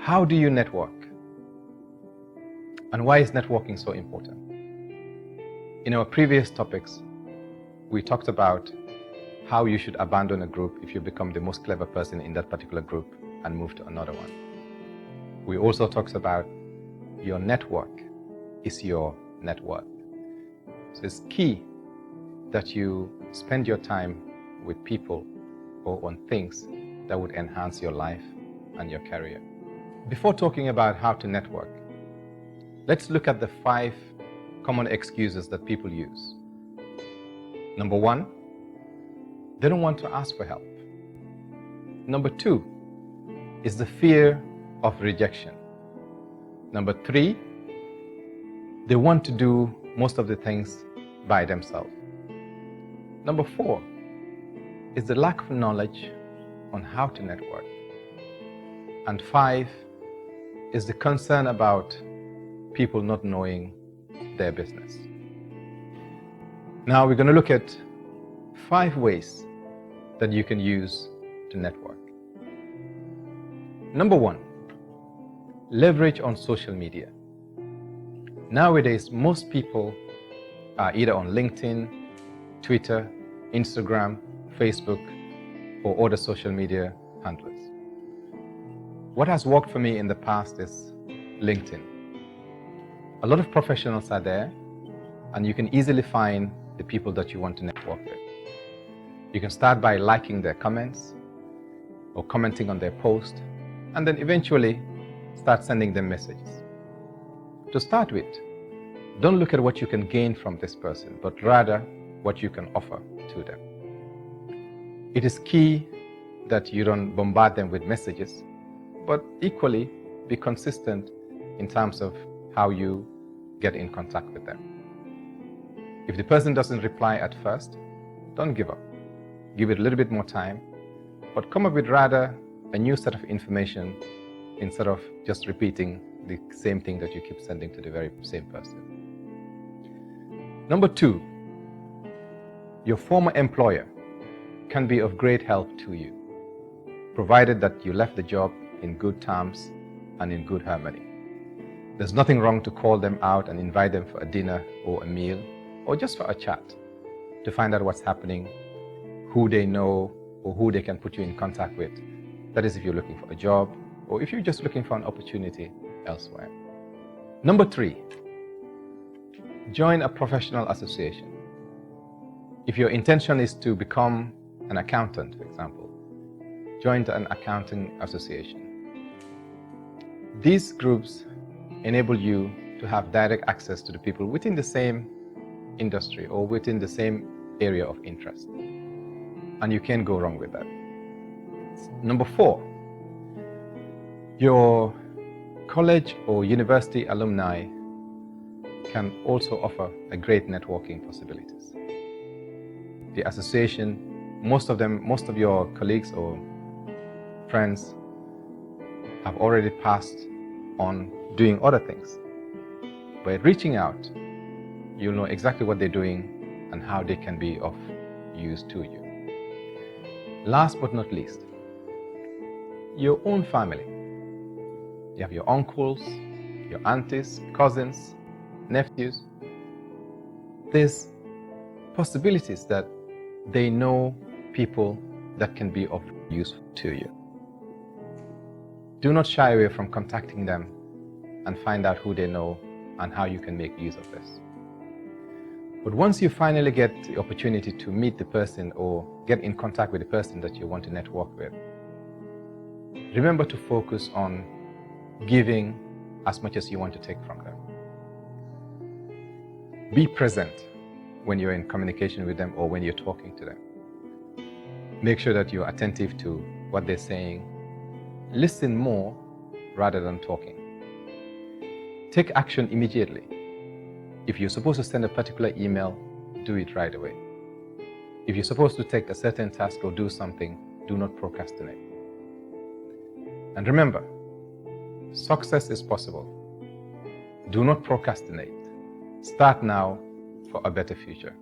How do you network? And why is networking so important? In our previous topics, we talked about how you should abandon a group if you become the most clever person in that particular group and move to another one. We also talked about your network is your net worth. So it's key that you spend your time with people or on things that would enhance your life and your career. Before talking about how to network, let's look at the 5 common excuses that people use. Number 1, they don't want to ask for help. Number 2 is the fear of rejection. Number 3, they want to do most of the things by themselves. Number 4 is the lack of knowledge on how to network. And 5 is the concern about people not knowing their business. Now we're going to look at 5 ways that you can use to network. Number 1, leverage on social media. Nowadays, most people are either on LinkedIn, Twitter, Instagram, Facebook, or other social media handlers. What has worked for me in the past is LinkedIn. A lot of professionals are there, and you can easily find the people that you want to network with. You can start by liking their comments or commenting on their post, and then eventually start sending them messages. To start with, don't look at what you can gain from this person, but rather what you can offer to them. It is key that you don't bombard them with messages, but equally be consistent in terms of how you get in contact with them. If the person doesn't reply at first, don't give up. Give it a little bit more time, but come up with rather a new set of information instead of just repeating the same thing that you keep sending to the very same person. Number 2, your former employer can be of great help to you, provided that you left the job in good terms and in good harmony. There's nothing wrong to call them out and invite them for a dinner or a meal, or just for a chat to find out what's happening, who they know, or who they can put you in contact with. That is if you're looking for a job, or if you're just looking for an opportunity elsewhere. Number 3, join a professional association. If your intention is to become an accountant, for example, join an accounting association. These groups enable you to have direct access to the people within the same industry or within the same area of interest. And you can't go wrong with that. Number 4, your college or university alumni can also offer a great networking possibilities. The association, most of your colleagues or friends have already passed on doing other things. By reaching out, you'll know exactly what they're doing and how they can be of use to you. Last but not least, your own family. You have your uncles, your aunties, cousins, nephews. There's possibilities that they know people that can be of use to you. Do not shy away from contacting them and find out who they know and how you can make use of this. But once you finally get the opportunity to meet the person or get in contact with the person that you want to network with, remember to focus on giving as much as you want to take from them. Be present when you're in communication with them or when you're talking to them. Make sure that you're attentive to what they're saying. Listen more rather than talking. Take action immediately. If you're supposed to send a particular email, do it right away. If you're supposed to take a certain task or do something, do not procrastinate. And remember, success is possible. Do not procrastinate. Start now for a better future.